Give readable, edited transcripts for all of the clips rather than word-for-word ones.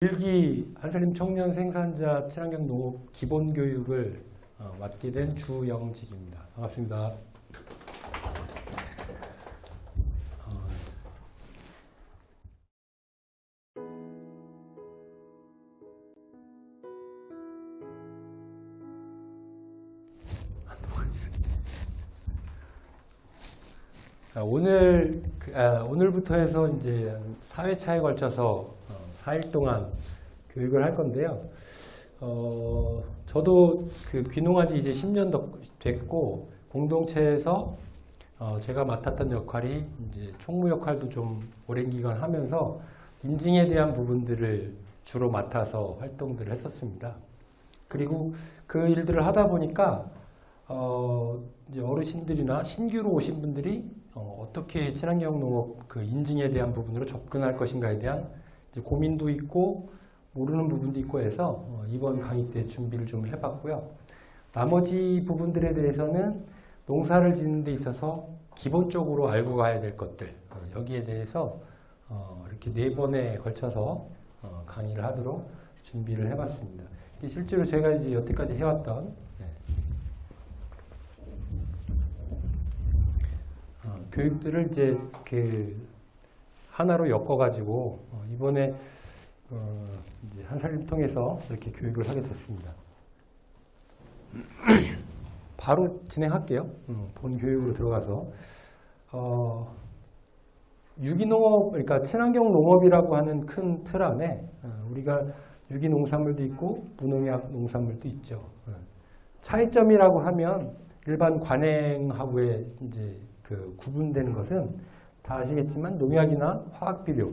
일기 한살림 청년 생산자 친환경 농업 기본 교육을 맡게 된 주영직입니다. 반갑습니다. 오늘부터 해서 이제 4회차에 걸쳐서 4일 동안 교육을 할 건데요. 저도 귀농한 지 이제 10년 됐고, 공동체에서 제가 맡았던 역할이 이제 총무 역할도 좀 오랜 기간 하면서 인증에 대한 부분들을 주로 맡아서 활동들을 했었습니다. 그리고 그 일들을 하다 보니까 이제 어르신들이나 신규로 오신 분들이 어떻게 친환경 농업 인증에 대한 부분으로 접근할 것인가에 대한 이제 고민도 있고 모르는 부분도 있고 해서 이번 강의 때 준비를 좀 해봤고요. 나머지 부분들에 대해서는 농사를 짓는 데 있어서 기본적으로 알고 가야 될 것들, 여기에 대해서 이렇게 4번에 걸쳐서 강의를 하도록 준비를 해봤습니다. 실제로 제가 이제 여태까지 해왔던 교육들을 이제 하나로 엮어가지고 이번에 이제 한살림 통해서 이렇게 교육을 하게 됐습니다. 바로 진행할게요. 본 교육으로 들어가서 유기농업, 그러니까 친환경 농업이라고 하는 큰 틀 안에 우리가 유기농산물도 있고 무농약 농산물도 있죠. 차이점이라고 하면 일반 관행하고의 이제 구분되는 것은 다 아시겠지만 농약이나 화학비료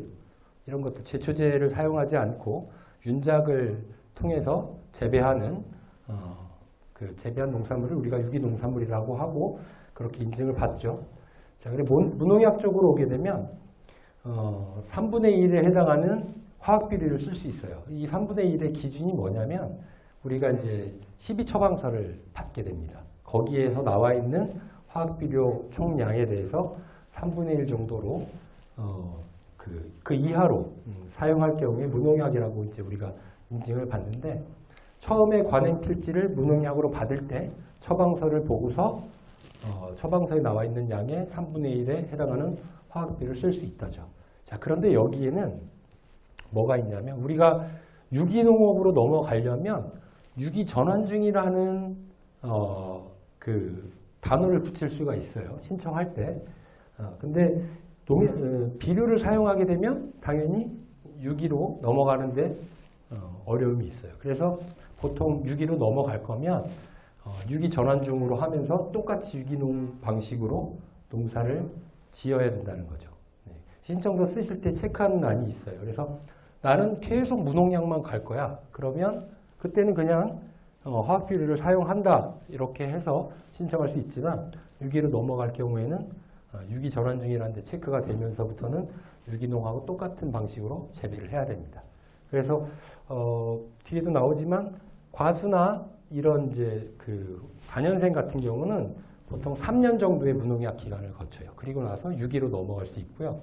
이런 것도 제초제를 사용하지 않고 윤작을 통해서 재배하는 재배한 농산물을 우리가 유기농산물이라고 하고 그렇게 인증을 받죠. 자, 그리고 무농약 쪽으로 오게 되면 3분의 1에 해당하는 화학비료를 쓸 수 있어요. 이 3분의 1의 기준이 뭐냐면 우리가 이제 12처방서를 받게 됩니다. 거기에서 나와 있는 화학비료 총량에 대해서 3분의 1 정도로 그 이하로 사용할 경우에 무농약이라고 이제 우리가 인증을 받는데, 처음에 관행 필지를 무농약으로 받을 때 처방서를 보고서 처방서에 나와 있는 양의 3분의 1에 해당하는 화학비료를 쓸 수 있다죠. 자, 그런데 여기에는 뭐가 있냐면 우리가 유기농업으로 넘어가려면 유기전환중이라는 단어를 붙일 수가 있어요. 신청할 때. 근데 비료를 사용하게 되면 당연히 유기로 넘어가는데 어려움이 있어요. 그래서 보통 유기로 넘어갈 거면 유기 전환중으로 하면서 똑같이 유기농 방식으로 농사를 지어야 된다는 거죠. 신청서 쓰실 때 체크하는 란이 있어요. 그래서 나는 계속 무농약만 갈 거야. 그러면 그때는 그냥 화학비료를 사용한다 이렇게 해서 신청할 수 있지만, 유기로 넘어갈 경우에는 유기 전환 중이라는 데 체크가 되면서부터는 유기농하고 똑같은 방식으로 재배를 해야 됩니다. 그래서 뒤에도 나오지만 과수나 이런 이제 단연생 같은 경우는 보통 3년 정도의 무농약 기간을 거쳐요. 그리고 나서 유기로 넘어갈 수 있고요.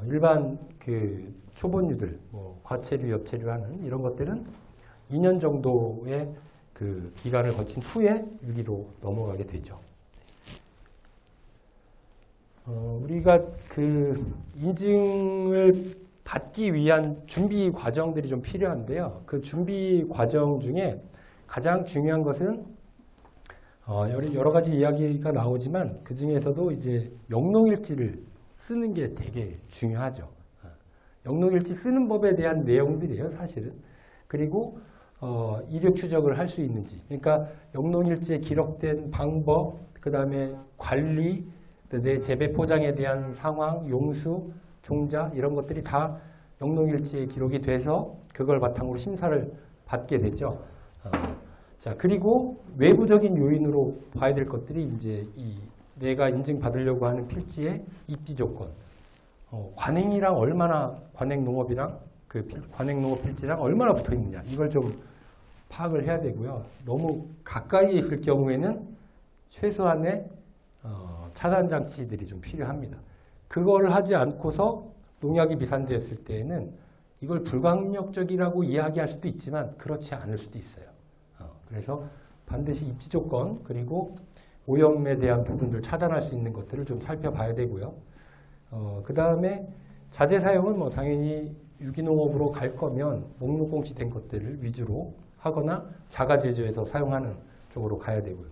일반 초본류들, 과체류, 엽체류 하는 이런 것들은 2년 정도의 기간을 거친 후에 유기로 넘어가게 되죠. 우리가 인증을 받기 위한 준비 과정들이 좀 필요한데요. 그 준비 과정 중에 가장 중요한 것은 여러 가지 이야기가 나오지만 그 중에서도 이제 영농일지를 쓰는 게 되게 중요하죠. 영농일지 쓰는 법에 대한 내용들이에요, 사실은. 그리고 이력 추적을 할 수 있는지, 그러니까 영농일지에 기록된 방법, 그 다음에 관리, 내 재배 포장에 대한 상황, 용수, 종자 이런 것들이 다 영농일지에 기록이 돼서 그걸 바탕으로 심사를 받게 되죠. 자, 그리고 외부적인 요인으로 봐야 될 것들이 이제 내가 인증받으려고 하는 필지의 입지 조건, 관행이랑 얼마나, 관행농업이랑 관행농업 필지랑 얼마나 붙어 있느냐, 이걸 좀 파악을 해야 되고요. 너무 가까이에 있을 경우에는 최소한의 차단 장치들이 좀 필요합니다. 그걸 하지 않고서 농약이 미산되었을 때에는 이걸 불강력적이라고 이야기할 수도 있지만 그렇지 않을 수도 있어요. 그래서 반드시 입지 조건 그리고 오염에 대한 부분들 차단할 수 있는 것들을 좀 살펴봐야 되고요. 그 다음에 자재 사용은 뭐 당연히 유기농업으로 갈 거면 목록공시된 것들을 위주로 하거나 자가 제조해서 사용하는 쪽으로 가야 되고요.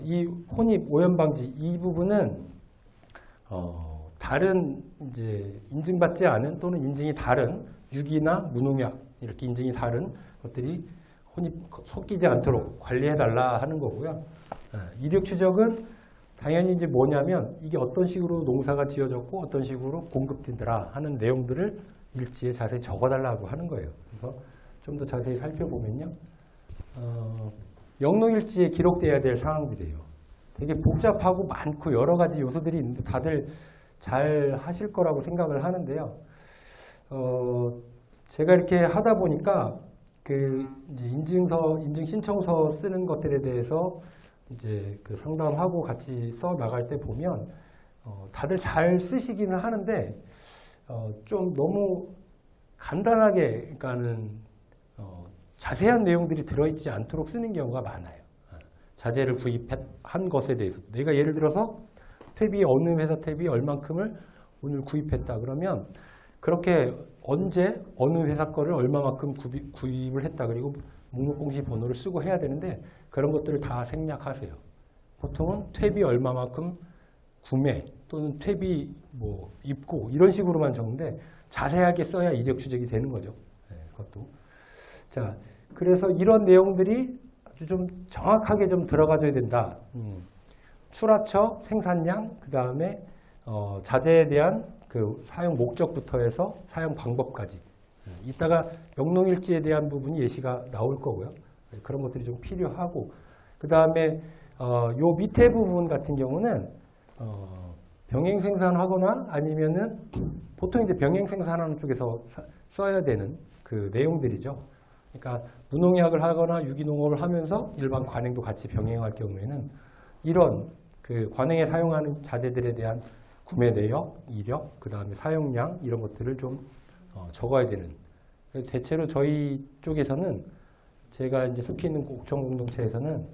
이 혼입 오염 방지 이 부분은 다른 이제 인증받지 않은 또는 인증이 다른 유기나 무농약 이렇게 인증이 다른 것들이 혼입 섞이지 않도록 관리해달라 하는 거고요. 이력 추적은 당연히 이제 뭐냐면 이게 어떤 식으로 농사가 지어졌고 어떤 식으로 공급되더라 하는 내용들을 일지에 자세히 적어달라고 하는 거예요. 그래서 좀 더 자세히 살펴보면요. 영농일지에 기록돼야 될 사항들이에요. 되게 복잡하고 많고 여러 가지 요소들이 있는데 다들 잘 하실 거라고 생각을 하는데요. 제가 이렇게 하다 보니까 그 이제 인증 신청서 쓰는 것들에 대해서 이제 그 상담하고 같이 써 나갈 때 보면 다들 잘 쓰시기는 하는데 좀 너무 간단하게 그러니까는 자세한 내용들이 들어있지 않도록 쓰는 경우가 많아요. 자재를 구입한 것에 대해서 내가 예를 들어서 탭이 어느 회사 탭이 얼만큼을 오늘 구입했다 그러면 그렇게 언제 어느 회사 거를 얼마만큼 구입을 했다 그리고 목록공시 번호를 쓰고 해야 되는데 그런 것들을 다 생략하세요. 보통은 탭이 얼마만큼 구매 또는 탭이 뭐 입고 이런 식으로만 적는데 자세하게 써야 이력 추적이 되는 거죠. 그것도. 자, 그래서 이런 내용들이 아주 좀 정확하게 좀 들어가줘야 된다. 출하처, 생산량, 그 다음에 자재에 대한 그 사용 목적부터 해서 사용 방법까지. 이따가 영농일지에 대한 부분이 예시가 나올 거고요. 그런 것들이 좀 필요하고 그 다음에 요 밑에 부분 같은 경우는 병행 생산하거나 아니면은 보통 이제 병행 생산하는 쪽에서 써야 되는 그 내용들이죠. 그러니까 무농약을 하거나 유기농업을 하면서 일반 관행도 같이 병행할 경우에는 이런 그 관행에 사용하는 자재들에 대한 구매 내역, 이력, 그 다음에 사용량 이런 것들을 좀 적어야 되는. 그래서 대체로 저희 쪽에서는 제가 이제 속해 있는 옥천 공동체에서는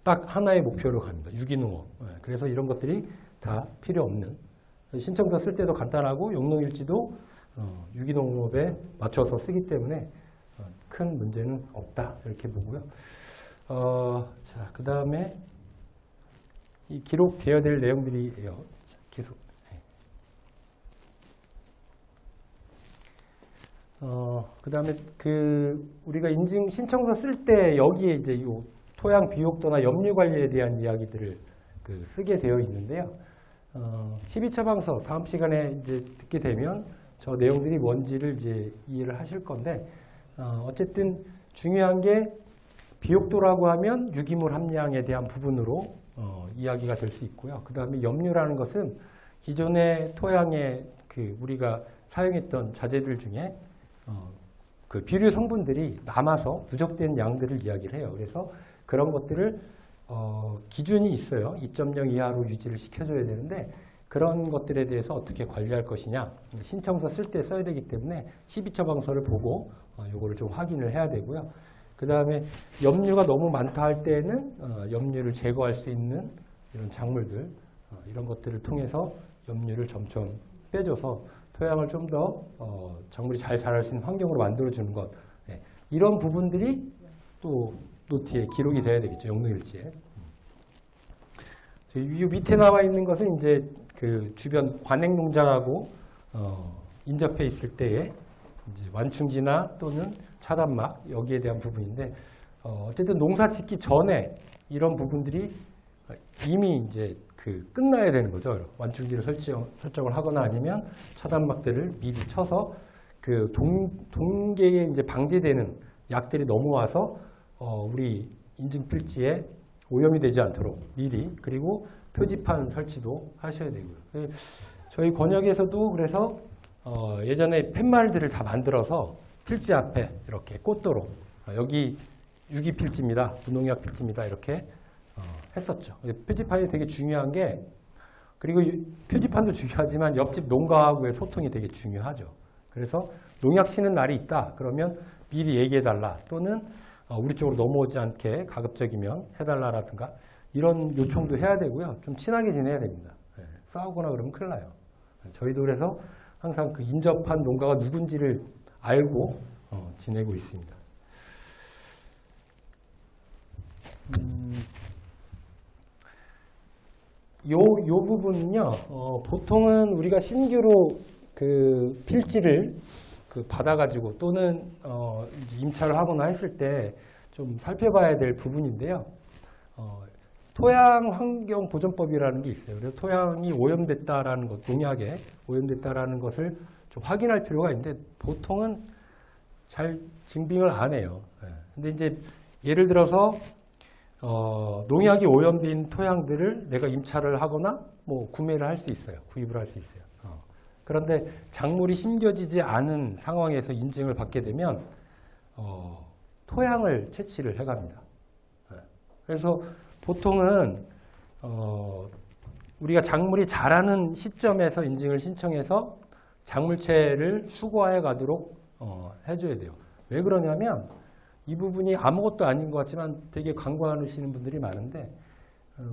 딱 하나의 목표로 갑니다. 유기농업. 그래서 이런 것들이 다 필요 없는. 신청서 쓸 때도 간단하고 영농일지도 유기농업에 맞춰서 쓰기 때문에 큰 문제는 없다 이렇게 보고요. 자, 그 다음에 이 기록되어야 될 내용들이에요. 계속. 그 다음에 우리가 인증 신청서 쓸 때 여기에 이제 요 토양 비옥도나 염류 관리에 대한 이야기들을 쓰게 되어 있는데요. 12처방서 다음 시간에 이제 듣게 되면 저 내용들이 뭔지를 이제 이해를 하실 건데 어쨌든 중요한 게 비옥도라고 하면 유기물 함량에 대한 부분으로 이야기가 될 수 있고요. 그 다음에 염류라는 것은 기존의 토양에 우리가 사용했던 자재들 중에 그 비료 성분들이 남아서 누적된 양들을 이야기를 해요. 그래서 그런 것들을 기준이 있어요. 2.0 이하로 유지를 시켜줘야 되는데 그런 것들에 대해서 어떻게 관리할 것이냐 신청서 쓸 때 써야 되기 때문에 12처방서를 보고 요거를 좀 확인을 해야 되고요. 그 다음에 염류가 너무 많다 할 때는 염류를 제거할 수 있는 이런 작물들 이런 것들을 통해서 염류를 점점 빼줘서 토양을 좀 더 작물이 잘 자랄 수 있는 환경으로 만들어주는 것 이런 부분들이 또 노트에 기록이 돼야 되겠죠. 영농일지에. 이 밑에 나와 있는 것은 이제 그 주변 관행 농장하고 인접해 있을 때의 이제 완충지나 또는 차단막 여기에 대한 부분인데 어쨌든 농사 짓기 전에 이런 부분들이 이미 이제 끝나야 되는 거죠. 완충지를 설정을 하거나 아니면 차단막들을 미리 쳐서 동계에 이제 방지되는 약들이 넘어와서 우리 인증 필지에 오염이 되지 않도록 미리 그리고 표지판 설치도 하셔야 되고요. 저희 권역에서도 그래서 예전에 팻말들을 다 만들어서 필지 앞에 이렇게 꽃도로 여기 유기 필지입니다. 무농약 필지입니다. 이렇게 했었죠. 표지판이 되게 중요한 게 그리고 표지판도 중요하지만 옆집 농가하고의 소통이 되게 중요하죠. 그래서 농약 치는 날이 있다. 그러면 미리 얘기해달라. 또는 우리 쪽으로 넘어오지 않게 가급적이면 해달라라든가 이런 요청도 해야 되고요. 좀 친하게 지내야 됩니다. 싸우거나 그러면 큰일 나요. 저희도 그래서 항상 그 인접한 농가가 누군지를 알고 지내고 있습니다. 요 부분은요, 보통은 우리가 신규로 그 필지를 받아가지고 또는 이제 임차를 하거나 했을 때 좀 살펴봐야 될 부분인데요. 토양 환경 보존법이라는 게 있어요. 그래서 토양이 오염됐다라는 것, 농약에 오염됐다라는 것을 좀 확인할 필요가 있는데 보통은 잘 증빙을 안 해요. 근데 이제 예를 들어서 농약이 오염된 토양들을 내가 임차를 하거나 뭐 구매를 할 수 있어요. 구입을 할 수 있어요. 그런데 작물이 심겨지지 않은 상황에서 인증을 받게 되면 토양을 채취를 해갑니다. 그래서 보통은 우리가 작물이 자라는 시점에서 인증을 신청해서 작물채를 수거해 가도록 해줘야 돼요. 왜 그러냐면 이 부분이 아무것도 아닌 것 같지만 되게 간과하시는 분들이 많은데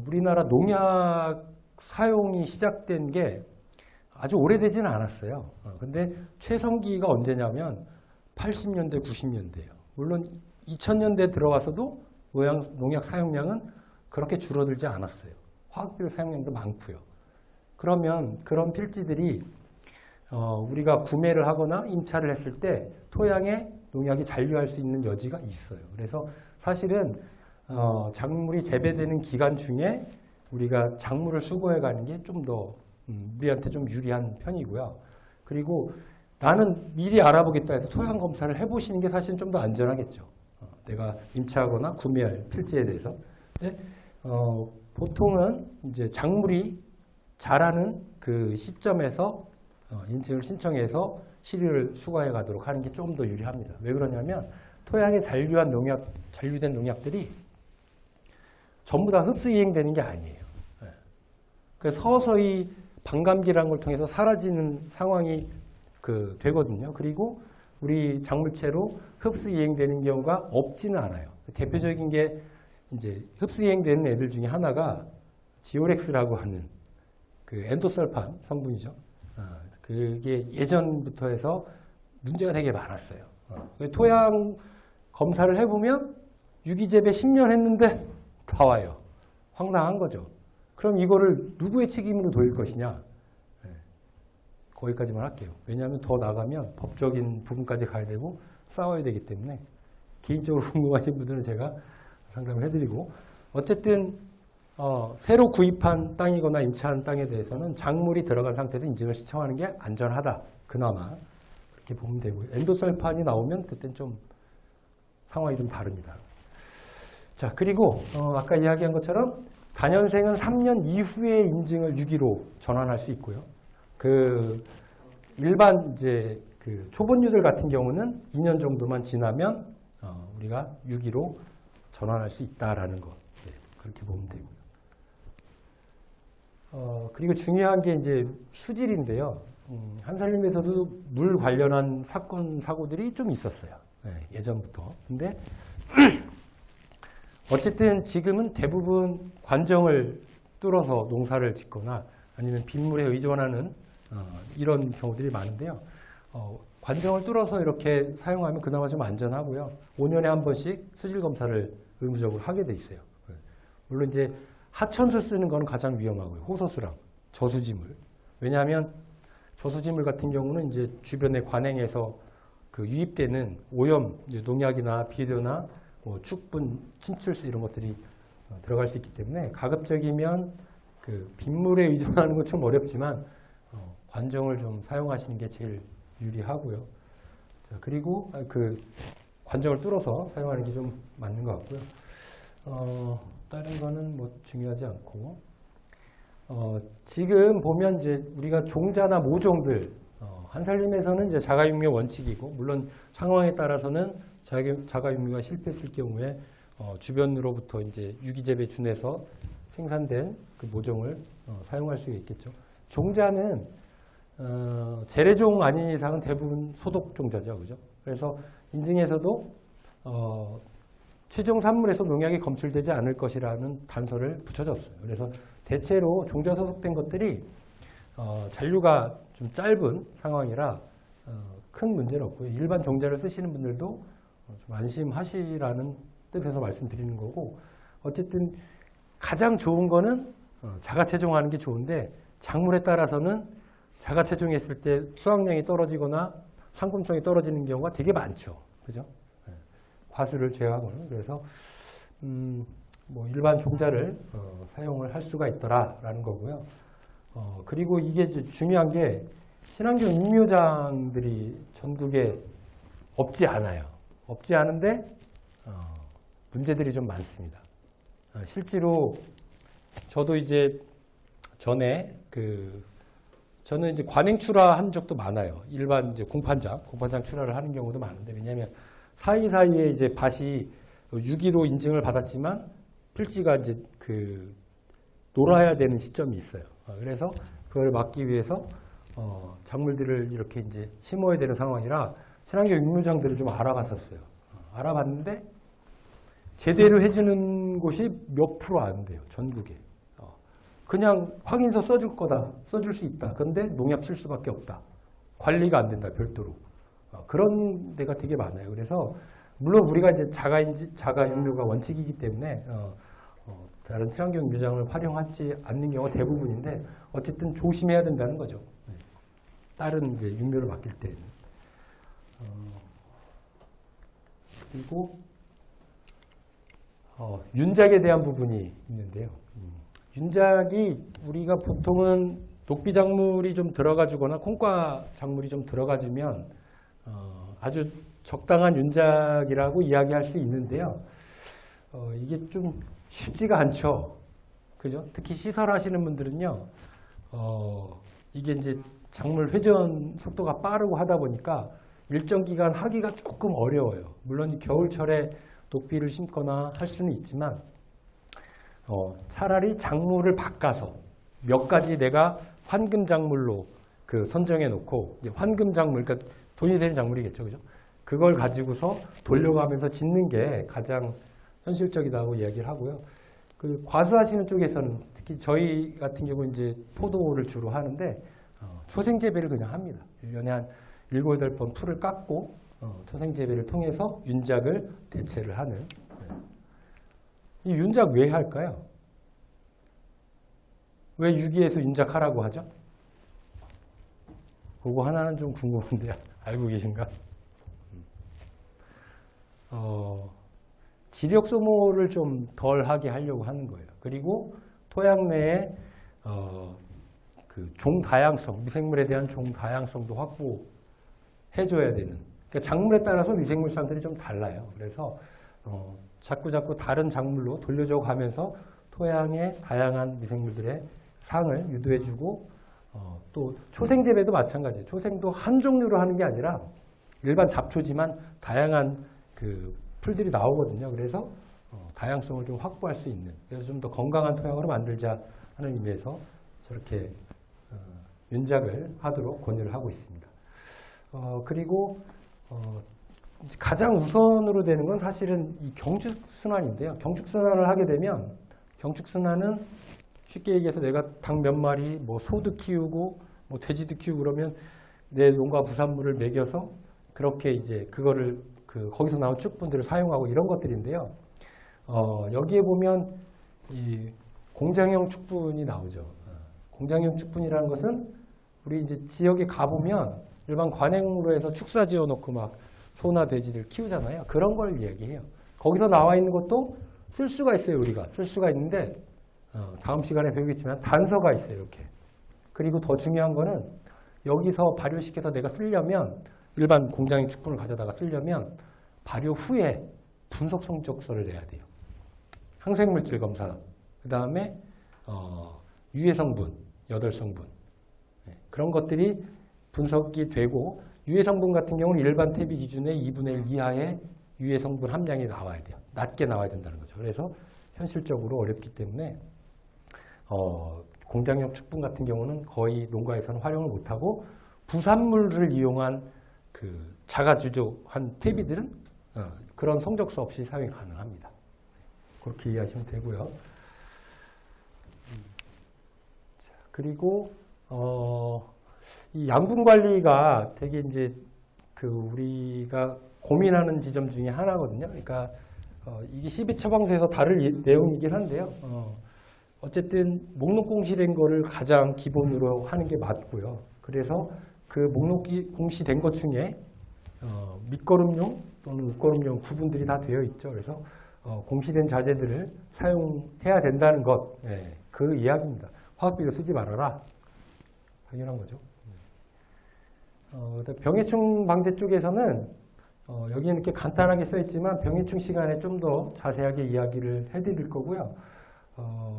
우리나라 농약 사용이 시작된 게 아주 오래되지는 않았어요. 근데 최성기가 언제냐면 80년대, 90년대예요. 물론 2000년대에 들어와서도 농약 사용량은 그렇게 줄어들지 않았어요. 화학비료 사용량도 많고요. 그러면 그런 필지들이 우리가 구매를 하거나 임차를 했을 때 토양에 농약이 잔류할 수 있는 여지가 있어요. 그래서 사실은 작물이 재배되는 기간 중에 우리가 작물을 수거해 가는 게 좀 더 우리한테 좀 유리한 편이고요. 그리고 나는 미리 알아보겠다 해서 토양 검사를 해보시는 게 사실 좀 더 안전하겠죠. 내가 임차하거나 구매할 필지에 대해서. 근데 보통은 이제 작물이 자라는 그 시점에서 인증을 신청해서 시료를 수거해 가도록 하는 게 좀 더 유리합니다. 왜 그러냐면 토양에 잔류된 농약들이 전부 다 흡수 이행되는 게 아니에요. 그래서 서서히 반감기라는 걸 통해서 사라지는 상황이 되거든요. 그리고 우리 작물채로 흡수 이행되는 경우가 없지는 않아요. 대표적인 게 이제 흡수 이행되는 애들 중에 하나가 지오렉스라고 하는 그 엔도설판 성분이죠. 그게 예전부터 해서 문제가 되게 많았어요. 토양 검사를 해보면 유기재배 10년 했는데 다 와요. 황당한 거죠. 그럼 이거를 누구의 책임으로 돌릴 것이냐? 거기까지만 할게요. 왜냐하면 더 나가면 법적인 부분까지 가야 되고 싸워야 되기 때문에 개인적으로 궁금하신 분들은 제가 상담을 해드리고 어쨌든 새로 구입한 땅이거나 임차한 땅에 대해서는 작물이 들어간 상태에서 인증을 신청하는 게 안전하다. 그나마 그렇게 보면 되고요. 엔도설판이 나오면 그땐 좀 상황이 좀 다릅니다. 자, 그리고 아까 이야기한 것처럼 단연생은 3년 이후에 인증을 유기로 전환할 수 있고요. 일반 이제 초본류들 같은 경우는 2년 정도만 지나면 우리가 유기로 전환할 수 있다라는 거. 네, 그렇게 보면 되고요. 그리고 중요한 게 이제 수질인데요. 한살림에서도 물 관련한 사건, 사고들이 좀 있었어요. 네, 예전부터. 근데 어쨌든 지금은 대부분 관정을 뚫어서 농사를 짓거나 아니면 빗물에 의존하는 이런 경우들이 많은데요. 관정을 뚫어서 이렇게 사용하면 그나마 좀 안전하고요. 5년에 한 번씩 수질 검사를 의무적으로 하게 돼 있어요. 물론 이제 하천수 쓰는 거는 가장 위험하고요. 호소수랑 저수지물. 왜냐하면 저수지물 같은 경우는 이제 주변에 관행에서 유입되는 오염, 농약이나 비료나 뭐 축분, 침출수 이런 것들이 들어갈 수 있기 때문에 가급적이면 빗물에 의존하는 건 좀 어렵지만 관정을 좀 사용하시는 게 제일 유리하고요. 자, 그리고 관정을 뚫어서 사용하는 게 좀 맞는 것 같고요. 다른 거는 뭐 중요하지 않고 지금 보면 이제 우리가 종자나 모종들 한살림에서는 이제 자가육묘 원칙이고 물론 상황에 따라서는 자가육묘가 실패했을 경우에 주변으로부터 이제 유기재배 준해서 생산된 그 모종을 사용할 수 있겠죠. 종자는 재래종 아닌 이상은 대부분 소독 종자죠, 그죠? 그래서 인증에서도 최종 산물에서 농약이 검출되지 않을 것이라는 단서를 붙여줬어요. 그래서 대체로 종자 소독된 것들이 잔류가 좀 짧은 상황이라 큰 문제는 없고요. 일반 종자를 쓰시는 분들도 좀 안심하시라는 뜻에서 말씀드리는 거고, 어쨌든 가장 좋은 거는 자가체종하는 게 좋은데, 작물에 따라서는 자가체종했을 때 수확량이 떨어지거나 상품성이 떨어지는 경우가 되게 많죠. 그죠? 과수를 제외하고는. 그래서 뭐 일반 종자를 사용을 할 수가 있더라라는 거고요. 그리고 이게 중요한 게 친환경 육묘장들이 전국에 없지 않아요. 없지 않은데 문제들이 좀 많습니다. 실제로 저도 이제 전에 저는 이제 관행 출하한 적도 많아요. 일반 이제 공판장 출하를 하는 경우도 많은데, 왜냐하면 사이사이에 이제 밭이 유기로 인증을 받았지만 필지가 이제 놀아야 되는 시점이 있어요. 그래서 그걸 막기 위해서 작물들을 이렇게 이제 심어야 되는 상황이라 친환경 육묘장들을 좀 알아봤었어요. 알아봤는데 제대로 해주는 곳이 몇 프로 안 돼요, 전국에. 그냥 확인서 써줄 거다, 써줄 수 있다. 그런데 농약 칠 수밖에 없다. 관리가 안 된다, 별도로. 그런 데가 되게 많아요. 그래서 물론 우리가 이제 자가 육묘가 원칙이기 때문에 다른 친환경 육묘장을 활용하지 않는 경우가 대부분인데, 어쨌든 조심해야 된다는 거죠. 다른 이제 육묘를 맡길 때는. 그리고 윤작에 대한 부분이 있는데요. 윤작이 우리가 보통은 녹비 작물이 좀 들어가 주거나 콩과 작물이 좀 들어가 주면 아주 적당한 윤작이라고 이야기할 수 있는데요. 이게 좀 쉽지가 않죠. 그죠? 특히 시설하시는 분들은요, 이게 이제 작물 회전 속도가 빠르고 하다 보니까 일정 기간 하기가 조금 어려워요. 물론 겨울철에 녹비를 심거나 할 수는 있지만, 차라리 작물을 바꿔서 몇 가지 내가 환금 작물로 선정해 놓고, 환금 작물, 그러니까 돈이 되는 작물이겠죠, 그죠? 그걸 가지고서 돌려가면서 짓는 게 가장 현실적이다고 이야기를 하고요. 과수하시는 쪽에서는 특히 저희 같은 경우 이제 포도를 주로 하는데 초생 재배를 그냥 합니다. 1년에 한 7, 8번 풀을 깎고 초생 재배를 통해서 윤작을 대체를 하는. 이 윤작 왜 할까요? 왜 유기에서 윤작하라고 하죠? 그거 하나는 좀 궁금한데 알고 계신가? 지력 소모를 좀 덜하게 하려고 하는 거예요. 그리고 토양 내에 종 다양성, 미생물에 대한 종 다양성도 확보해줘야 되는. 그러니까 작물에 따라서 미생물상들이 좀 달라요. 그래서 자꾸 다른 작물로 돌려줘 가면서 토양의 다양한 미생물들의 상을 유도해주고, 또 초생 재배도 마찬가지예요. 초생도 한 종류로 하는 게 아니라 일반 잡초지만 다양한 풀들이 나오거든요. 그래서 다양성을 좀 확보할 수 있는, 그래서 좀 더 건강한 토양으로 만들자 하는 의미에서 저렇게 윤작을 하도록 권유를 하고 있습니다. 그리고 가장 우선으로 되는 건 사실은 이 경축순환인데요. 경축순환을 하게 되면, 경축순환은 쉽게 얘기해서 내가 닭 몇 마리, 뭐 소도 키우고, 뭐 돼지도 키우고 그러면 내 농가 부산물을 먹여서 그렇게 이제 그거를 거기서 나온 축분들을 사용하고 이런 것들인데요. 여기에 보면 이 공장형 축분이 나오죠. 공장형 축분이라는 것은 우리 이제 지역에 가보면 일반 관행으로 해서 축사 지어놓고 막 소나 돼지들 키우잖아요. 그런 걸 얘기해요. 거기서 나와 있는 것도 쓸 수가 있어요. 우리가 쓸 수가 있는데, 다음 시간에 배우겠지만 단서가 있어요. 이렇게. 그리고 더 중요한 거는 여기서 발효시켜서 내가 쓰려면, 일반 공장의 축분을 가져다가 쓰려면 발효 후에 분석 성적서를 내야 돼요. 항생물질 검사, 그 다음에 유해 성분, 8성분, 그런 것들이 분석이 되고, 유해 성분 같은 경우는 일반 퇴비 기준의 2분의 1 이하의 유해 성분 함량이 나와야 돼요. 낮게 나와야 된다는 거죠. 그래서 현실적으로 어렵기 때문에 공장용 축분 같은 경우는 거의 농가에서는 활용을 못하고 부산물을 이용한 그 자가주조한 퇴비들은 그런 성적수 없이 사용이 가능합니다. 그렇게 이해하시면 되고요. 그리고 이 양분 관리가 되게 이제 그 우리가 고민하는 지점 중에 하나거든요. 그러니까 이게 12처방서에서 다룰 내용이긴 한데요. 어쨌든 목록 공시된 거를 가장 기본으로 하는 게 맞고요. 그래서 그 목록 공시된 것 중에 밑거름용 또는 웃거름용 구분들이 다 되어 있죠. 그래서 공시된 자재들을 사용해야 된다는 것, 그 이야기입니다. 화학비료 쓰지 말아라. 당연한 거죠. 병해충 방제 쪽에서는 여기는 이렇게 간단하게 써 있지만 병해충 시간에 좀 더 자세하게 이야기를 해드릴 거고요.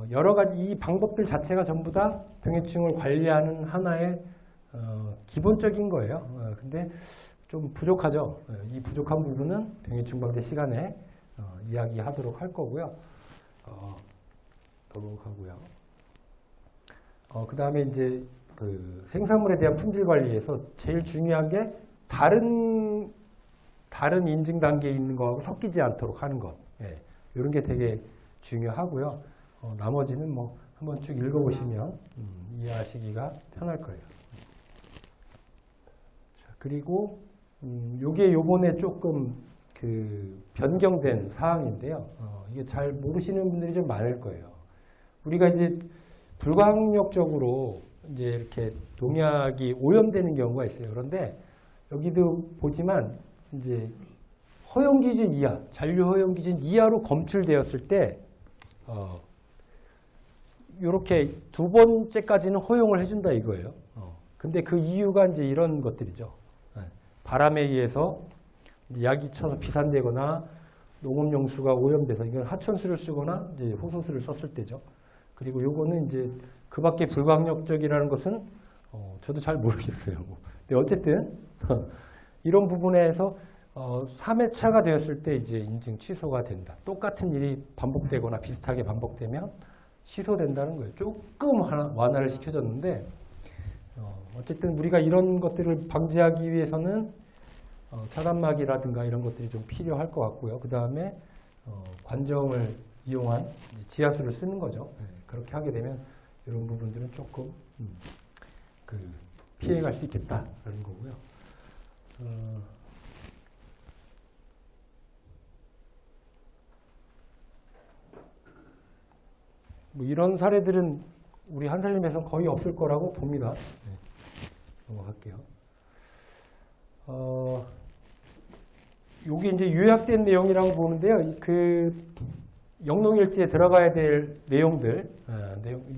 여러 가지 이 방법들 자체가 전부 다 병해충을 관리하는 하나의 기본적인 거예요. 근데 좀 부족하죠. 이 부족한 부분은 병해충 방제 시간에 이야기하도록 할 거고요. 넘어가고요. 그 다음에 이제 그 생산물에 대한 품질 관리에서 제일 중요한 게 다른 인증 단계에 있는 거하고 섞이지 않도록 하는 것. 이런 게 되게 중요하고요. 나머지는 뭐 한번 쭉 읽어보시면 이해하시기가 편할 거예요. 자, 그리고 요게 요번에 조금 그 변경된 사항인데요. 이게 잘 모르시는 분들이 좀 많을 거예요. 우리가 이제 불광역적으로 이제 이렇게 농약이 오염되는 경우가 있어요. 그런데 여기도 보지만 이제 허용 기준 이하, 잔류 허용 기준 이하로 검출되었을 때 이렇게 두 번째까지는 허용을 해준다 이거예요. 근데 그 이유가 이제 이런 것들이죠. 바람에 의해서 약이 쳐서 비산되거나 농업용수가 오염돼서 이건 하천수를 쓰거나 이제 호소수를 썼을 때죠. 그리고 요거는 이제 그 밖에 불광역적이라는 것은 저도 잘 모르겠어요. 근데 어쨌든 이런 부분에서 3회차가 되었을 때 이제 인증 취소가 된다. 똑같은 일이 반복되거나 비슷하게 반복되면 취소된다는 거예요. 조금 완화를 시켜줬는데 어쨌든 우리가 이런 것들을 방지하기 위해서는 차단막이라든가 이런 것들이 좀 필요할 것 같고요. 그 다음에 관정을 이용한 지하수를 쓰는 거죠. 그렇게 하게 되면 이런 부분들은 조금 피해갈 수 있겠다라는 거고요. 뭐 이런 사례들은 우리 한살림에서는 거의 없을 거라고 봅니다. 넘어갈게요. 요게 이제 요약된 내용이라고 보는데요. 그 영농일지에 들어가야 될 내용들,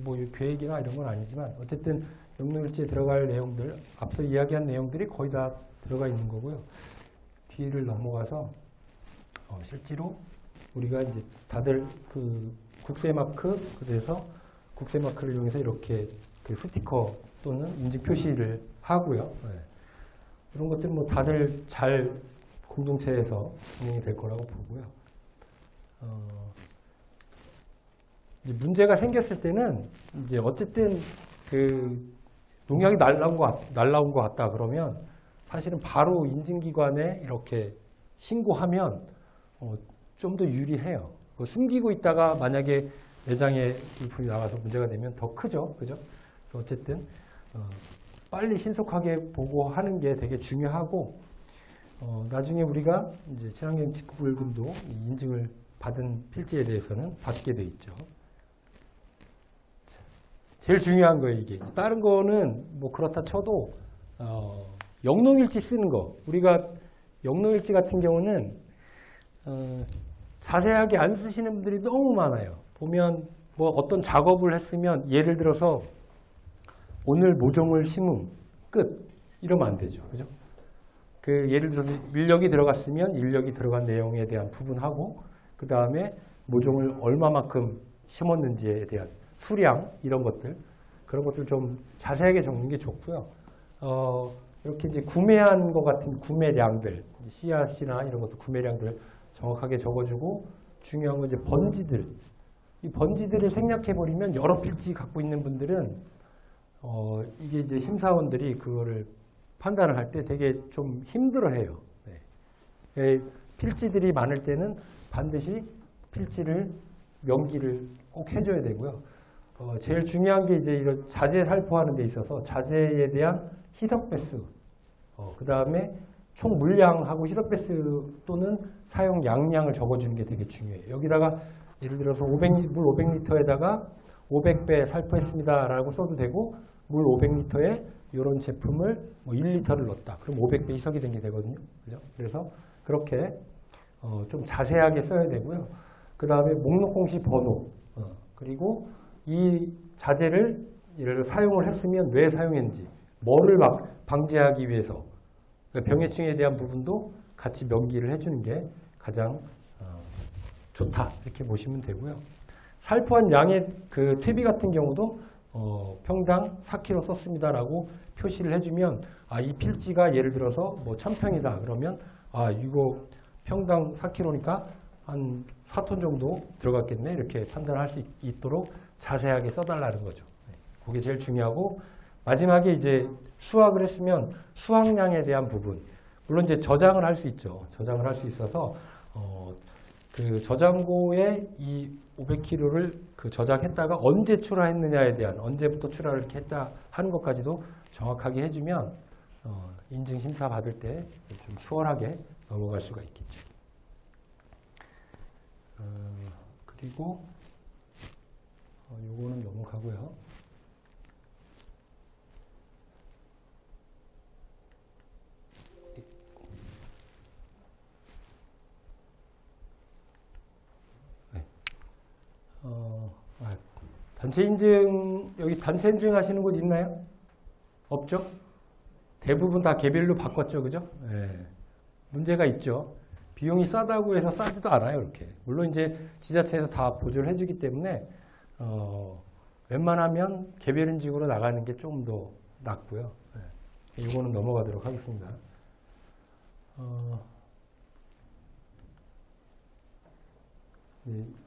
뭐 계획이나 이런 건 아니지만 어쨌든 영농일지에 들어갈 내용들, 앞서 이야기한 내용들이 거의 다 들어가 있는 거고요. 뒤를 넘어가서 실제로 우리가 이제 다들 그 국세 마크, 그래서 국세 마크를 이용해서 이렇게 그 스티커 또는 인증 표시를 하고요. 이런 것들은 뭐 다들 잘 공동체에서 진행이 될 거라고 보고요. 이제 문제가 생겼을 때는 이제 어쨌든 그 농약이 날라온 것 같다 그러면 사실은 바로 인증기관에 이렇게 신고하면 좀 더 유리해요. 숨기고 있다가 만약에 매장에 물품이 나가서 문제가 되면 더 크죠. 그죠? 어쨌든 빨리 신속하게 보고하는 게 되게 중요하고 나중에 우리가 이제 친환경 직구불금도 인증을 받은 필지에 대해서는 받게 돼 있죠. 제일 중요한 거예요, 이게. 다른 거는 뭐 그렇다 쳐도 영농일지 쓰는 거. 우리가 영농일지 같은 경우는 자세하게 안 쓰시는 분들이 너무 많아요. 보면 뭐 어떤 작업을 했으면 예를 들어서 오늘 모종을 심음 끝 이러면 안 되죠. 그죠? 그 예를 들어서 인력이 들어갔으면 인력이 들어간 내용에 대한 부분하고 그 다음에 모종을 얼마만큼 심었는지에 대한 수량 이런 것들 그런 것들 좀 자세하게 적는 게 좋고요. 이렇게 이제 구매한 것 같은 구매량들 씨앗이나 이런 것도 구매량들 정확하게 적어주고 중요한 건 이제 번지들 이 번지들을 생략해버리면 여러 필지 갖고 있는 분들은 이게 이제 심사원들이 그거를 판단을 할 때 되게 좀 힘들어해요. 네. 필지들이 많을 때는 반드시 필지를 명기를 꼭 해줘야 되고요. 제일 중요한 게 이제 이런 자재 살포하는 데 있어서 자재에 대한 희석 배수, 그 다음에 총 물량하고 희석 배수 또는 사용 양량을 적어주는 게 되게 중요해요. 여기다가 예를 들어서 물 500리터에다가 500배 살포했습니다라고 써도 되고 물 500리터에 이런 제품을 뭐 1리터를 넣었다. 그럼 500배 희석이 된 게 되거든요. 그죠? 그래서 그렇게 좀 자세하게 써야 되고요. 그 다음에 목록 공시 번호, 그리고 이 자재를 예를 들어 사용을 했으면 왜 사용했는지, 뭐를 방지하기 위해서, 그러니까 병해충에 대한 부분도 같이 명기를 해주는 게 가장 좋다 이렇게 보시면 되고요. 살포한 양의 그 퇴비 같은 경우도 평당 4kg 썼습니다라고 표시를 해주면 이 필지가 예를 들어서 뭐 1000평이다 그러면 이거 평당 4kg니까 한 4톤 정도 들어갔겠네 이렇게 판단할 수 있도록 자세하게 써달라는 거죠. 그게 제일 중요하고 마지막에 이제 수확을 했으면 수확량에 대한 부분 물론 이제 저장을 할 수 있죠. 저장을 할 수 있어서 그 저장고에 이 500kg를 그 저장했다가 언제 출하했느냐에 대한 언제부터 출하를 이렇게 했다 하는 것까지도 정확하게 해주면 인증 심사 받을 때 좀 수월하게 넘어갈 수가 있겠죠. 그리고 요거는 넘어가고요. 단체 인증, 여기 단체 인증 하시는 곳 있나요? 없죠? 대부분 다 개별로 바꿨죠, 그죠? 네. 문제가 있죠. 비용이 싸다고 해서 싸지도 않아요, 이렇게. 물론 이제 지자체에서 다 보조를 해주기 때문에, 웬만하면 개별 인증으로 나가는 게 좀 더 낫고요. 네. 이거는 넘어가도록 하겠습니다.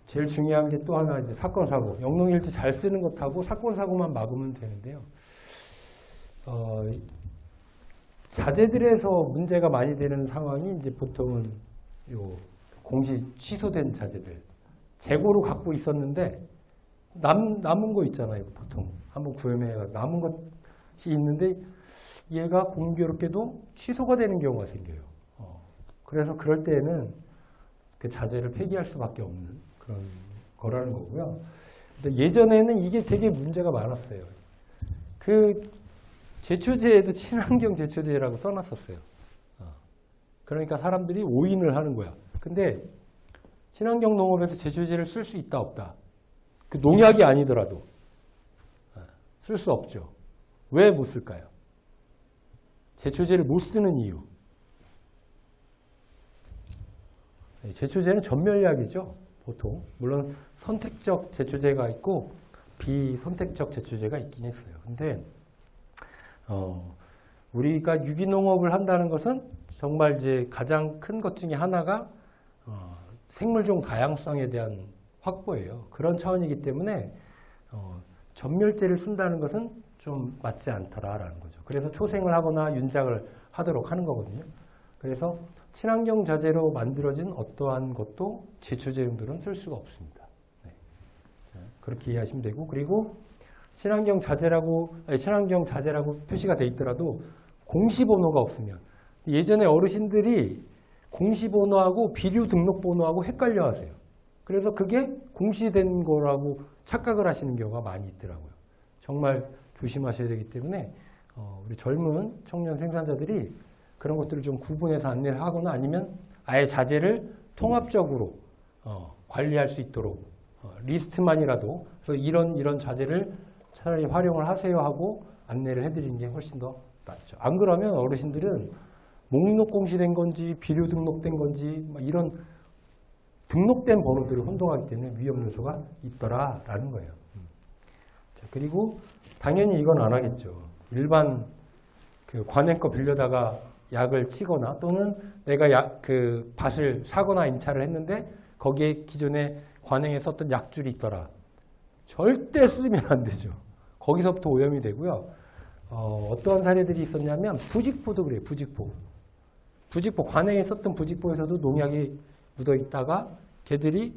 제일 중요한 게 또 하나 이제 사건 사고, 영농일지 잘 쓰는 것하고 사건 사고만 막으면 되는데요. 자재들에서 문제가 많이 되는 상황이 이제 보통은 요 공시 취소된 자재들, 재고로 갖고 있었는데 남은 거 있잖아요. 보통 한번 구매해 남은 것이 있는데 얘가 공교롭게도 취소가 되는 경우가 생겨요. 그래서 그럴 때는 그 자재를 폐기할 수밖에 없는 그런 거라는 거고요. 근데 예전에는 이게 되게 문제가 많았어요. 그 제초제에도 친환경 제초제라고 써놨었어요. 그러니까 사람들이 오인을 하는 거야. 근데 친환경 농업에서 제초제를 쓸 수 있다 없다. 그 농약이 아니더라도 쓸 수 없죠. 왜 못 쓸까요? 제초제를 못 쓰는 이유. 제초제는 전멸약이죠. 보통. 물론 선택적 제초제가 있고 비선택적 제초제가 있긴 했어요. 근데 우리가 유기농업을 한다는 것은 정말 이제 가장 큰 것 중에 하나가 생물종 다양성에 대한 확보예요. 그런 차원이기 때문에 전멸제를 쓴다는 것은 좀 맞지 않더라라는 거죠. 그래서 초생을 하거나 윤작을 하도록 하는 거거든요. 그래서 친환경 자재로 만들어진 어떠한 것도 제초제용들은 쓸 수가 없습니다. 네. 그렇게 이해하시면 되고, 그리고 친환경 자재라고 표시가 돼 있더라도 공시번호가 없으면, 예전에 어르신들이 공시번호하고 비료 등록번호하고 헷갈려 하세요. 그래서 그게 공시된 거라고 착각을 하시는 경우가 많이 있더라고요. 정말 조심하셔야 되기 때문에 우리 젊은 청년 생산자들이 그런 것들을 좀 구분해서 안내를 하거나 아니면 아예 자재를 통합적으로 관리할 수 있도록 리스트만이라도 그래서 이런 자재를 차라리 활용을 하세요 하고 안내를 해드리는 게 훨씬 더 낫죠. 안 그러면 어르신들은 목록 공시된 건지 비료 등록된 건지 이런 등록된 번호들을 혼동하기 때문에 위험 요소가 있더라라는 거예요. 자, 그리고 당연히 이건 안 하겠죠. 일반 그 관행 거 빌려다가 약을 치거나 또는 내가 그 밭을 사거나 임차를 했는데 거기에 기존에 관행에 썼던 약줄이 있더라. 절대 쓰면 안 되죠. 거기서부터 오염이 되고요. 어떠한 사례들이 있었냐면 부직포도 그래요. 부직포 관행에 썼던 부직포에서도 농약이 묻어 있다가 걔들이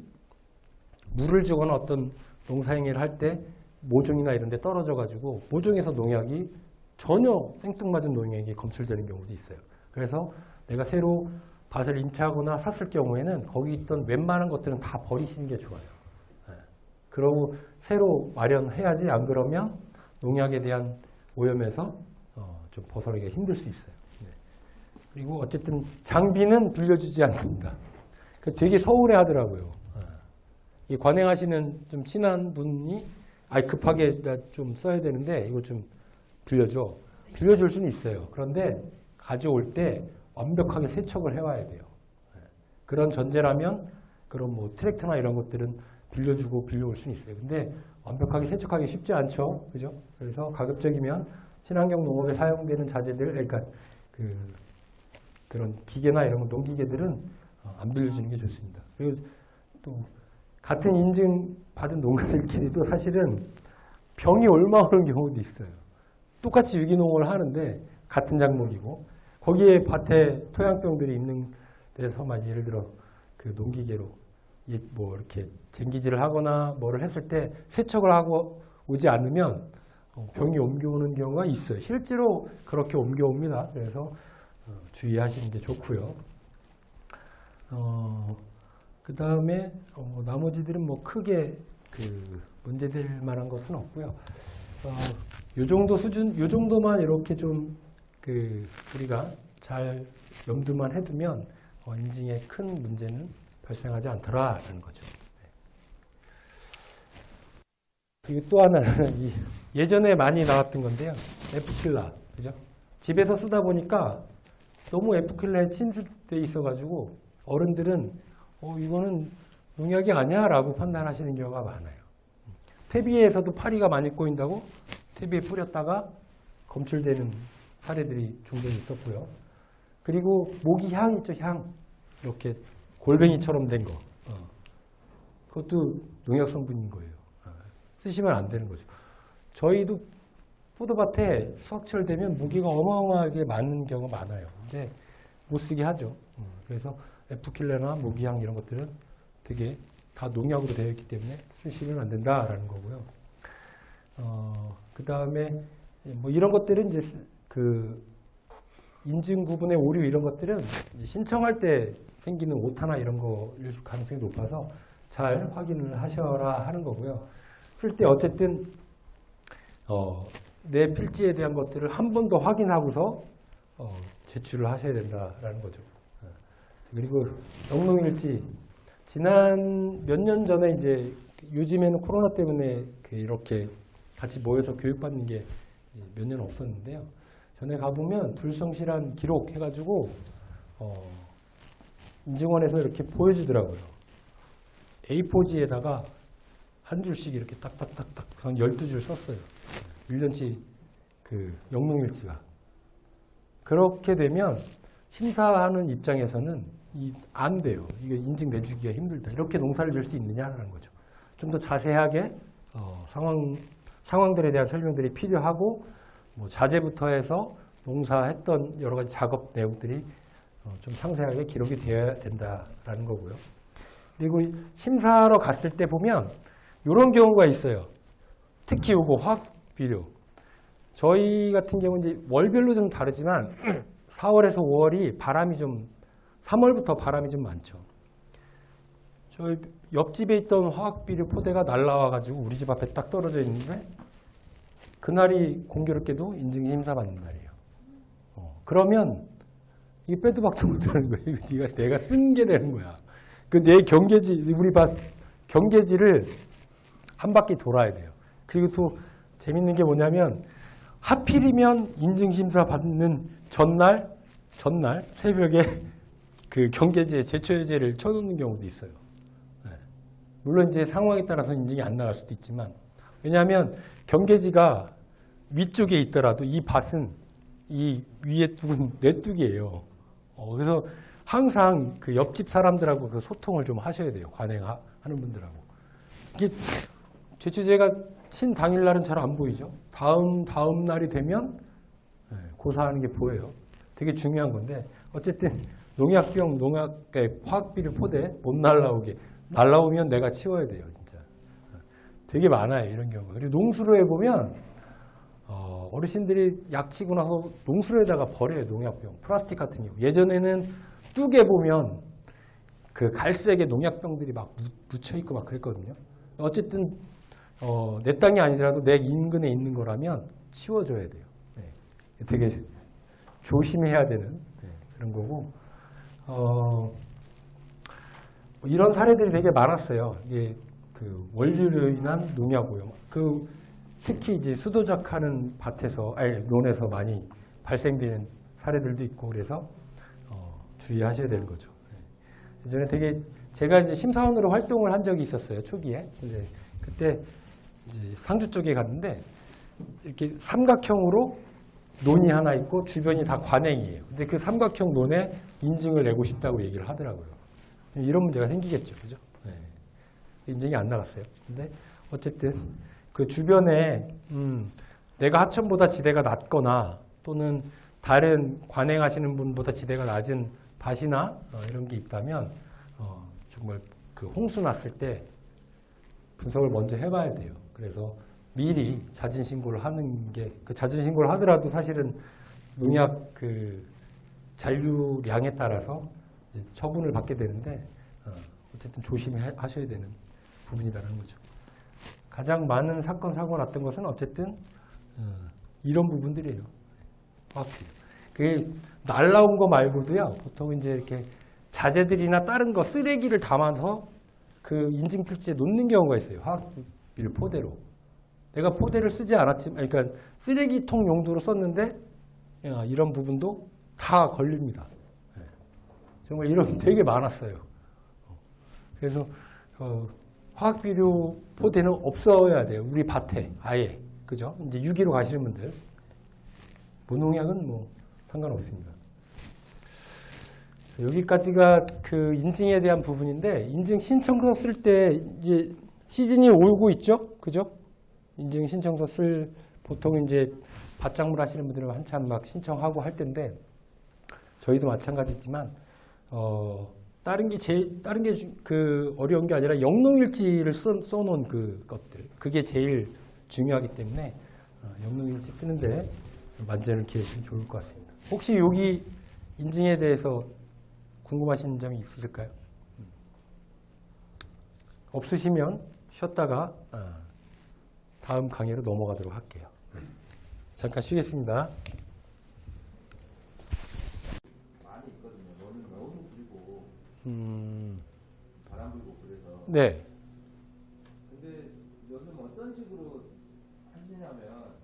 물을 주거나 어떤 농사행위를 할 때 모종이나 이런 데 떨어져 가지고 모종에서 농약이 전혀 생뚱맞은 농약이 검출되는 경우도 있어요. 그래서 내가 새로 밭을 임차하거나 샀을 경우에는 거기 있던 웬만한 것들은 다 버리시는 게 좋아요. 그러고 새로 마련해야지, 안 그러면 농약에 대한 오염에서 좀 벗어나기가 힘들 수 있어요. 그리고 어쨌든 장비는 빌려주지 않는다. 되게 서울해 하더라고요. 이 관행하시는 좀 친한 분이 급하게 나 좀 써야 되는데 이거 좀 빌려줘. 빌려줄 수는 있어요. 그런데 가져올 때 완벽하게 세척을 해와야 돼요. 그런 전제라면 그런 뭐 트랙터나 이런 것들은 빌려주고 빌려올 수는 있어요. 근데 완벽하게 세척하기 쉽지 않죠. 그죠? 그래서 가급적이면 친환경 농업에 사용되는 자재들, 그러니까 그런 기계나 이런 농기계들은 안 빌려주는 게 좋습니다. 그리고 또 같은 인증받은 농가들끼리도 사실은 병이 옮아오는 경우도 있어요. 똑같이 유기농을 하는데 같은 작물이고 거기에 밭에 토양병들이 있는 데서만 예를 들어 그 농기계로 뭐 이렇게 쟁기질을 하거나 뭐를 했을 때 세척을 하고 오지 않으면 병이 옮겨오는 경우가 있어요. 실제로 그렇게 옮겨옵니다. 그래서 주의하시는 게 좋고요. 그 다음에 나머지들은 뭐 크게 문제될 만한 것은 없고요. 요 정도 수준, 요 정도만 이렇게 좀 우리가 잘 염두만 해두면 인증에 큰 문제는 발생하지 않더라라는 거죠. 그리고 또 하나는 예전에 많이 나왔던 건데요. 에프킬라, 그죠? 집에서 쓰다 보니까 너무 에프킬라에 침수돼 있어가지고 어른들은 이거는 농약이 아니야 라고 판단하시는 경우가 많아요. 퇴비에서도 파리가 많이 꼬인다고 퇴비에 뿌렸다가 검출되는 사례들이 종종 있었고요. 그리고 모기향 있죠, 향. 이렇게 골뱅이처럼 된 거. 그것도 농약 성분인 거예요. 쓰시면 안 되는 거죠. 저희도 포도밭에 수확철 되면 모기가 어마어마하게 많은 경우가 많아요. 근데 못 쓰게 하죠. 그래서 에프킬레나 모기향 이런 것들은 되게 다 농약으로 되어 있기 때문에 쓰시면 안 된다라는 거고요. 그 다음에 뭐 이런 것들은 이제 인증 구분의 오류 이런 것들은 신청할 때 생기는 오타나 이런 거일 가능성이 높아서 잘 확인을 하셔라 하는 거고요. 쓸 때 어쨌든 내 필지에 대한 것들을 한 번 더 확인하고서 제출을 하셔야 된다라는 거죠. 그리고 영농일지 지난 몇 년 전에 이제 요즘에는 코로나 때문에 이렇게 같이 모여서 교육받는 게 몇 년 없었는데요. 전에 가보면 불성실한 기록 해가지고 인증원에서 이렇게 보여주더라고요. A4지에다가 한 줄씩 이렇게 딱딱딱딱 한 12줄 썼어요. 1년치 영농일지가. 그렇게 되면 심사하는 입장에서는 안 돼요. 이거 인증 내주기가 힘들다. 이렇게 농사를 질 수 있느냐라는 거죠. 좀 더 자세하게 상황들에 대한 설명들이 필요하고 뭐 자재부터 해서 농사했던 여러 가지 작업 내용들이 좀 상세하게 기록이 되어야 된다라는 거고요. 그리고 심사하러 갔을 때 보면 이런 경우가 있어요. 특히 이거 화학 비료. 저희 같은 경우는 이제 월별로 좀 다르지만 4월에서 5월이 바람이 좀 3월부터 바람이 좀 많죠. 저희 옆집에 있던 화학비료 포대가 날라와가지고 우리 집 앞에 딱 떨어져 있는데 그날이 공교롭게도 인증심사 받는 날이에요. 그러면 이 빼도 박도 못하는 거예요. 이거 내가 쓴 게 되는 거야. 내 경계지, 우리 밭 경계지를 한 바퀴 돌아야 돼요. 그리고 또 재밌는 게 뭐냐면 하필이면 인증심사 받는 전날 새벽에 그 경계지에 제초제를 쳐놓는 경우도 있어요. 물론 이제 상황에 따라서 인증이 안 나갈 수도 있지만, 왜냐하면 경계지가 위쪽에 있더라도 이 밭은 이 위에 뚝은 뇌뚝이에요. 그래서 항상 그 옆집 사람들하고 그 소통을 좀 하셔야 돼요. 관행하는 분들하고. 이게 제초제가 친 당일날은 잘 안 보이죠. 다음 날이 되면 고사하는 게 보여요. 되게 중요한 건데 어쨌든 농약병, 농약의 화학비료 포대 못 날라오면 내가 치워야 돼요. 진짜. 되게 많아요. 이런 경우가. 그리고 농수로에 보면 어르신들이 약 치고 나서 농수로에다가 버려요. 농약병. 플라스틱 같은 경우. 예전에는 뚝에 보면 그 갈색의 농약병들이 막 묻혀있고 막 그랬거든요. 어쨌든 내 땅이 아니더라도 내 인근에 있는 거라면 치워줘야 돼요. 네. 되게 조심해야 되는 그런 거고 이런 사례들이 되게 많았어요. 이게 그 원료로 인한 농약 오염. 특히 이제 수도작하는 논에서 많이 발생되는 사례들도 있고 그래서 주의하셔야 되는 거죠. 예전에 제가 이제 심사원으로 활동을 한 적이 있었어요. 초기에. 근데 그때 이제 상주 쪽에 갔는데 이렇게 삼각형으로 논이 하나 있고 주변이 다 관행이에요. 근데 그 삼각형 논에 인증을 내고 싶다고 얘기를 하더라고요. 이런 문제가 생기겠죠. 그죠? 네. 인증이 안 나갔어요. 근데 어쨌든 그 주변에 내가 하천보다 지대가 낮거나 또는 다른 관행하시는 분보다 지대가 낮은 밭이나 이런 게 있다면 정말 그 홍수 났을 때 분석을 먼저 해봐야 돼요. 그래서 미리 자진 신고를 하는 게 그 자진 신고를 하더라도 사실은 농약 그 잔류량에 따라서 처분을 받게 되는데 어쨌든 조심하셔야 되는 부분이라는 거죠. 가장 많은 사건 사고 났던 것은 어쨌든 이런 부분들이에요. 그 날라온 거 말고도요. 보통 이제 이렇게 자재들이나 다른 거 쓰레기를 담아서 그 인증 필지에 놓는 경우가 있어요. 화학비료 포대로. 내가 포대를 쓰지 않았지만, 그러니까 쓰레기통 용도로 썼는데 이런 부분도 다 걸립니다. 정말 이런 되게 많았어요. 그래서 화학비료 포대는 없어야 돼요. 우리 밭에 아예. 그죠? 이제 유기로 가시는 분들. 무농약은 뭐 상관없습니다. 여기까지가 그 인증에 대한 부분인데 인증 신청서 쓸 때 이제 시즌이 오고 있죠? 그죠? 인증 신청서 보통 이제 밭작물 하시는 분들은 한참 막 신청하고 할 텐데 저희도 마찬가지지만 다른 게 그 어려운 게 아니라 영농일지를 써놓은 그 것들 그게 제일 중요하기 때문에 영농일지 쓰는데 만전을 기하시면 좋을 것 같습니다. 혹시 여기 인증에 대해서 궁금하신 점이 있으실까요? 없으시면 쉬었다가 다음 강의로 넘어가도록 할게요. 잠깐 쉬겠습니다. 많이 있거든요. 너무 불고 바람 불고 그래서. 네. 근데 요즘 어떤 식으로 하시냐면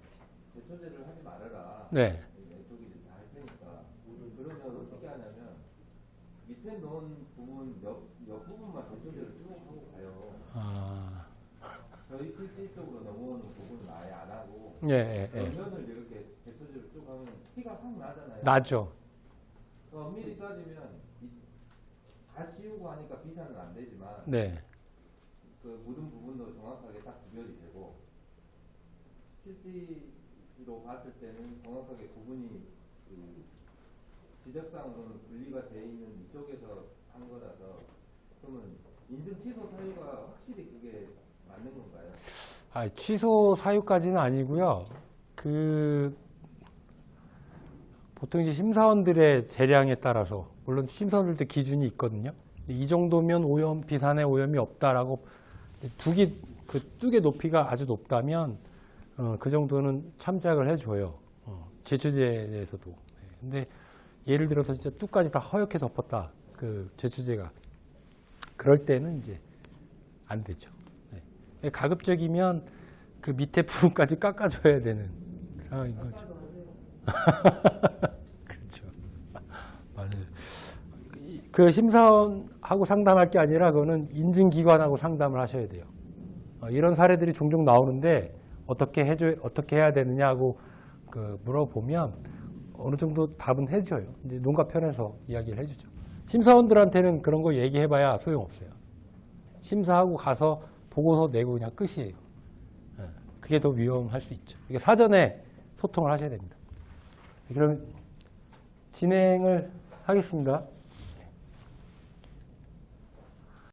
제초제를 하지 말아라. 네. 왼쪽이 다 할 테니까. 그러면 어떻게 하냐면 밑에 놓은 부분 옆 부분만 제초제를 쭉 하고 가요. 저희 필지 쪽으로 넘어오는 부분은 아예 안 하고 옆면을 이렇게 제초제를 쭉 하면 티가 확 나잖아요. 나죠. 엄밀히 따지면 다 씌우고 하니까 비산은 안 되지만 네. 그 묻은 부분도 정확하게 딱 구별이 되고 필지로 봤을 때는 정확하게 구분이 그 지적상으로는 분리가 돼 있는 이쪽에서 한 거라서 그러면 인증 취소 사유가 확실히 그게 맞는 건가요? 취소 사유까지는 아니고요. 보통 이제 심사원들의 재량에 따라서 물론 심사원들도 기준이 있거든요. 이 정도면 비산의 오염이 없다라고 뚝의 높이가 아주 높다면 그 정도는 참작을 해줘요. 제초제에 대해서도. 근데 예를 들어서 진짜 뚝까지 다 허옇게 덮었다. 그 제초제가. 그럴 때는 이제 안 되죠. 가급적이면 그 밑에 부분까지 깎아줘야 되는 상황인 거죠. 그렇죠. 맞아요. 그 심사원하고 상담할 게 아니라 그거는 인증기관하고 상담을 하셔야 돼요. 이런 사례들이 종종 나오는데 어떻게 해야 되느냐고 물어보면 어느 정도 답은 해줘요. 이제 농가 편에서 이야기를 해주죠. 심사원들한테는 그런 거 얘기해봐야 소용없어요. 심사하고 가서 보고서 내고 그냥 끝이에요. 그게 더 위험할 수 있죠. 이게 사전에 소통을 하셔야 됩니다. 그럼 진행을 하겠습니다.